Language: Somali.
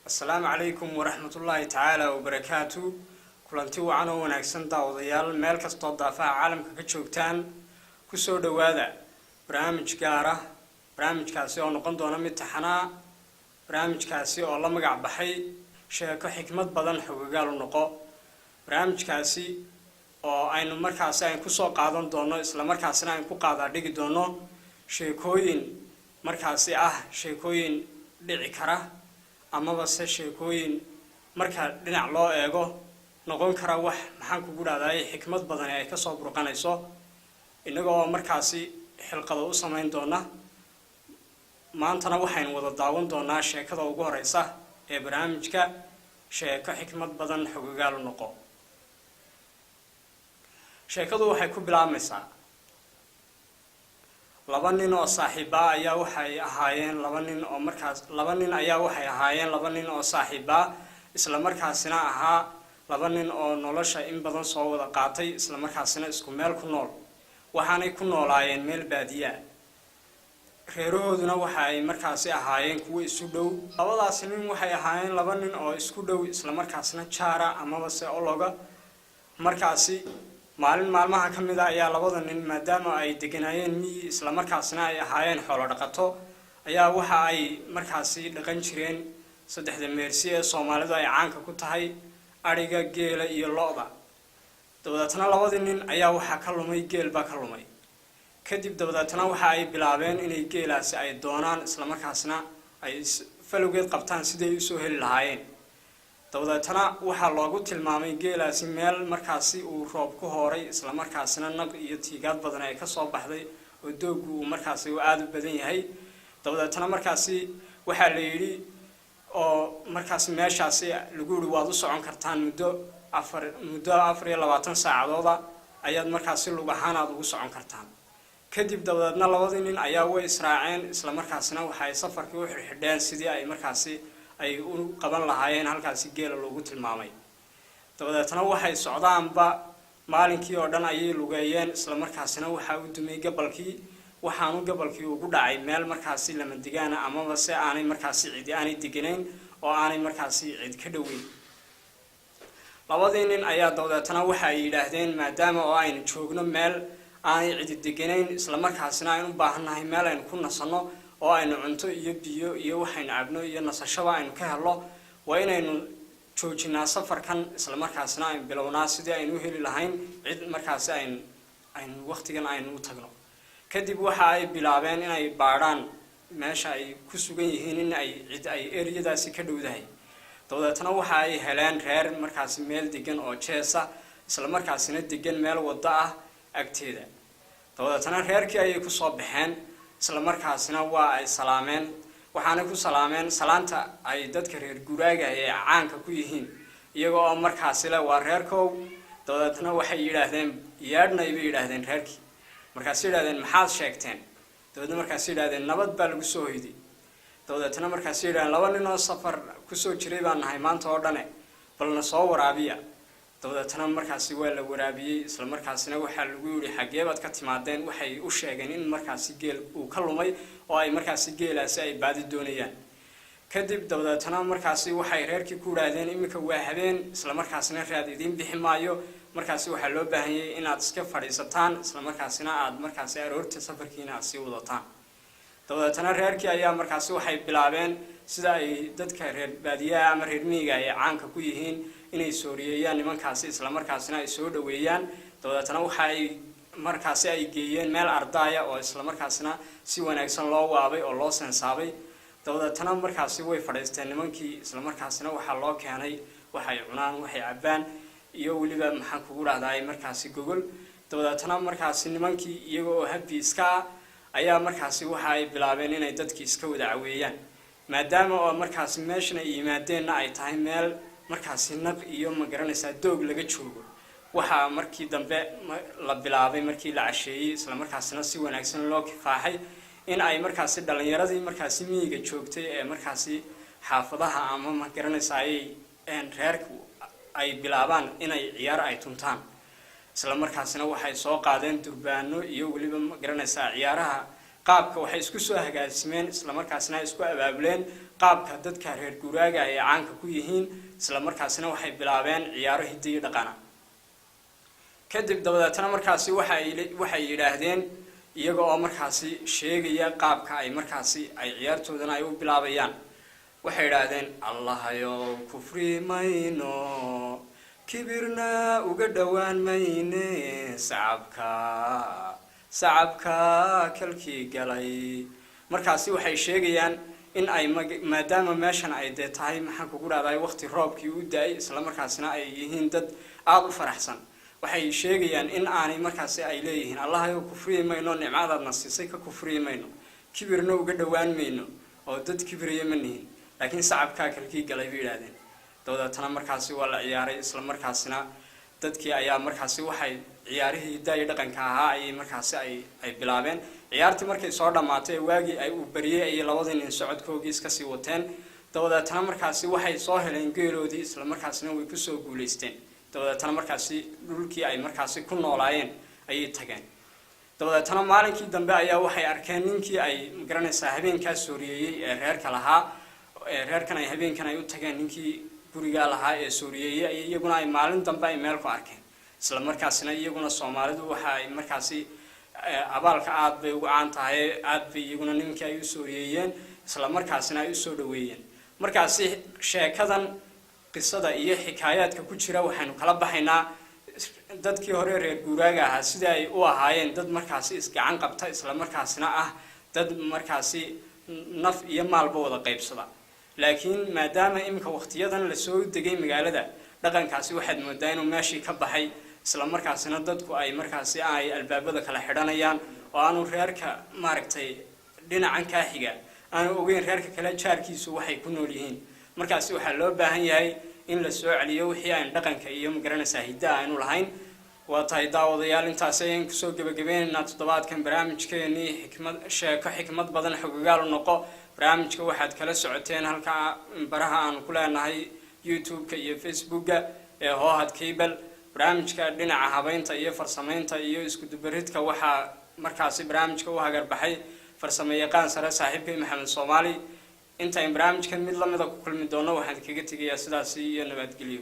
السلام عليكم ورحمة الله تعالى وبركاته. كلنتي وعنا ونعكسن داوديال ميل كستو دافع عالم كجوجتان كسو دوادا برامج gaara barnaamijkaasi oo noqon doona mid taxana barnaamijkaasi oo la magac baxay sheeko xikmad badan xogagal u noqo barnaamijkaasi oo aynu markaas ay ku soo qaadan doono isla markaasna ay ku qaada dhigi doono sheekooyin markaasi sheekooyin dhici kara ama base sheekooyin marka dhinac loo eego noqon kara wax maxaan ku gudaaday xikmad badan ay ka soo burqanayso inagoo markaasi xilqado u sameyn doona maantana waxaynu wada daawan doonaa sheekada ugu horeysa ee barnaamijka sheeko xikmad badan xogagal u noqo sheekadu waxay ku bilaabmaysaa laba nin oo saaxiiba ayaa waxay ahaayeen laba nin oo saaxiiba isla markaasina ahaa laba nin oo nolosha in badan soo wada qaatay isla markaasina isku meel ku nool waxaanay ku noolaayeen meel baadiya reerooduna waxa ay markaasi ahaayeen kuwa isu dhow labadaas nin waxay ahaayeen laba nin oo isku dhow isla markaasina jaara ama se ologa markaasi maalin maalmaha kamid ah ayaa labada nin maadaama ay deganayeen miyi isla markaasina ay ahaayeen xoolo dhaqato ayaa waxa ay markaasi dhaqan jireen saddexda meersi ee Soomaalidu ay caanka ku tahay ariga geela iyo lo'da dawladna labadii nin ayaa waxa ka lumay geel ba ka lumay kadib dawladna waxa ay bilaabeen inay geelaasi ay doonaan isla markaasna ay falowgeed qabtaan sidii u soo heli lahaayeen dawladna waxa loogu tilmaamay geelaasi meel markaasi uu roob ku hooray isla markaasna naq iyo tiigaad badan ay ka soo baxday oo doogu markaasi uu aad u badan yahay dawladna markaasi waxa la yiri oo markaasi meeshaasi lagu yiri waad u socon kartaan muddo 24 saacadood ayaad markaasi lug ahaan aad ugu socon kartaan kadib dawladna labadii nin ayaa way israaceen isla markaasna waxa ay safarkii u xirxidheen sidii ay markaasi ay u qaban lahaayeen halkaasi geela loogu tilmaamay dawladna waxay socdaanba maalinkii oo dhan ayay lugeeyeen isla markaasna waxa uu dumay gabalkii waxaanu gabalkii ugu dhacay meel markaasi lama digaana ama se aanay markaasi cid aanay diganayn oo aanay markaasi cid ka dhaweyn labadii nin ayaa dawladna waxa ay yiraahdeen maadaama oo aynu joogno meel aanay cid diganayn isla markaasna aynu u baahanahay meel aynu ku nasano oo aynu cunto iyo biyo iyo waxaynu cabno iyo nasashada aynu ka helo waa inaynu joojinaa safarkan isla markaasna aynu bilownaa sidii aynu heli lahayn cid markaas aynu waqtigan aynu u tagno kadib waxa ay bilaabeen inay baaraan meesha ay ku sugan yihiin in ay cid ay eriyadaasi ka dhowdahay dawladna waxa ay heleen reer markaas meel degan oo jeesa isla markaasina degan meel wada ah agteeda dawladna reerkii ay ku soo baxeen isla markaasina waa ay salaameen waxaana ku salaameen salaanta ay dadka reer guraaga ee caanka ku yihiin iyagoo markaas la waa reerkow dawladna waxay yiraahdeen yaadna ay yiraahdeen reerkii markaas yiraahdeen maxaad sheegteen dawladna markaas yiraahdeen nabad baa lagu soo hoyday dawladna markaas yiraahdeen laba nin oo safar ku soo jiray baan nahay maanta oo dhan balna soo waraabiya dawladna markaasi waa la waraabiyay isla markaasina waxa lagu yiri xageebad ka timaadeen waxay u sheegeen in markaasi geel uu ka lumay oo ay markaasi geelaasi ay baadi doonayaan kadib dawladna markaasi waxay reerkii ku raadeen imika waa habeen isla markaasina raad idin bixi maayo markaasi waxa loo baahan yahay in aad iska fadhiisataan isla markaasina aad markaasi aroorta safarkiina aad sii wadataan dawladna reerkii ayaa markaasi waxay bilaabeen sida ay dadka reer baadiyaha ama reer miyiga ay caanka ku yihiin inay sooriyayaan nimankaasi isla markaasina ay soo dhaweeyaan dawladna waxa ay markaasi ay geeyeen meel ardaaya oo isla markaasina si wanaagsan loo waabay oo loo sensaabay dawladna markaasi way fadhiisteen nimankii isla markaasina waxa loo keenay waxay cunaan waxay cabaan iyo waliba maxaan kugu raahday markaasi gogol dawladna markaasi nimankii iyaga oo happy iska ayaa markaasi waxa ay bilaabeen inay dadkii iska wada caweeyaan maadaama oo markaasi meeshana yimaadeenna ay tahay meel markaasi naq iyo ma garanaysaa doog laga joogo waxa markii dambe la bilaabay markii la casheeyay isla markaasina si wanaagsan loo kifaaxay in ay markaasi dhalinyaradii markaasi miyiga joogtay ee markaasi xaafadaha ama ma garanaysaa ay reerku ay bilaabaan inay ciyaar ay tuntaan isla markaasina waxay soo qaadeen durbaano iyo waliba ma garanaysaa ciyaaraha qaabka waxay isku soo hagaajimeen isla markaasna ay isku abaabuleen qaabka dadka reer guuraaga ay caanka ku yihiin isla markaasna waxay bilaabeen ciyaaro hiddo iyo dhaqana kadib dabadeetna markaasi waxay yidhaahdeen iyaga oo markaasi sheegaya qaabka ay markaasi ay ciyaartoodana ay u bilaabayaan waxay yidhaahdeen allahayow kufri mayno kibirna uga dhowaan mayne sacabka kalkii galay markaasi waxay sheegayaan in ay maadaama meeshan ay dee tahay maxaan kugu dhahday waqti roobkii u da-ay isla markaasna ay yihiin dad aada u faraxsan waxay sheegayaan in aanay markaasi ay leeyihiin allahayow kufriyi mayno nimcadaadna siisay ka kufriyi mayno kibirna uga dhowaan mayno oo dad kibriya ma nihin laakiin sacabkaa kalkii galay bay yidhaahdeen dabadeetana markaasi waa la ciyaaray isla markaasina dadkii ayaa markaasi waxay ciyaarihii hiddaha dhaqanka ahaa ayay markaasi ay bilaabeen ciyaartii markay soo dhammaatay waagii ay u bariyay ayay labadii nin socodkoogii iska sii wateen dabadeetana markaasi waxay soo heleen geeloodii isla markaasina way kusoo guulaysteen dabadeetana markaasi dhulkii ay markaasi ku noolaayeen ayay tageen dabadeetana maalinkii dambe ayaa waxay arkeen ninkii ay magaranaysaa habeenkaa sooriyeeyey ee reerka lahaa reerkan ay habeenkan ay u tageen ninkii gurigaa lahaa ee sooriyeeyey iyaguna ay maalin dambe ay meel ku arkeen isla markaasina iyaguna soomaalidu waxa ay markaasi abaalka aad bay ugu caan tahay aad bay iyaguna ninkii ay u sooriyeeyeen isla markaasina ay usoo dhaweeyeen markaasi sheekadan qisada iyo xikaayaadka ku jira waxaynu kala baxaynaa dadkii hore reer guuraaga ahaa sida ay u ahaayeen dad markaasi isgacan qabta isla markaasina ah dad markaasi naf iyo maalba wada qaybsada laakiin maadaama iminka waqtiyadan lasoo degay magaalada dhaqankaasi waxaad moodaa inuu meeshii ka baxay isla markaasina dadku ay markaasi ay albaabada kala xidhanayaan oo aanu reerka maaragtay dhinacan kaa xiga aanu ogeyn reerka kale jaarkiisu waxay ku nool yihiin markaasi waxaa loo baahan yahay in la soo celiyo wixii aan dhaqanka iyo magaranaysaa hiddaha aynu lahayn waa tahay daawadayaal intaasi ayaan kusoo gebagabaynaynaa toddobaadkan barnaamijkeenii sheeko xikmad badan xogogaal noqo barnaamijka waxaad kala socoteen halkaa baraha aanu ku leenahay youtube-ka iyo facebooka ee hoohad cable barnaamijka dhinaca habeynta iyo farsamaynta iyo iskudubaridka waxaa markaasi barnaamijka u hagarbaxay farsamo yaqaan sare saaxiibkay maxamed soomaali intaan barnaamijkan mid lamida ku kulmi doono waxaan kaga tegayaa sidaasi iyo nabadgelyo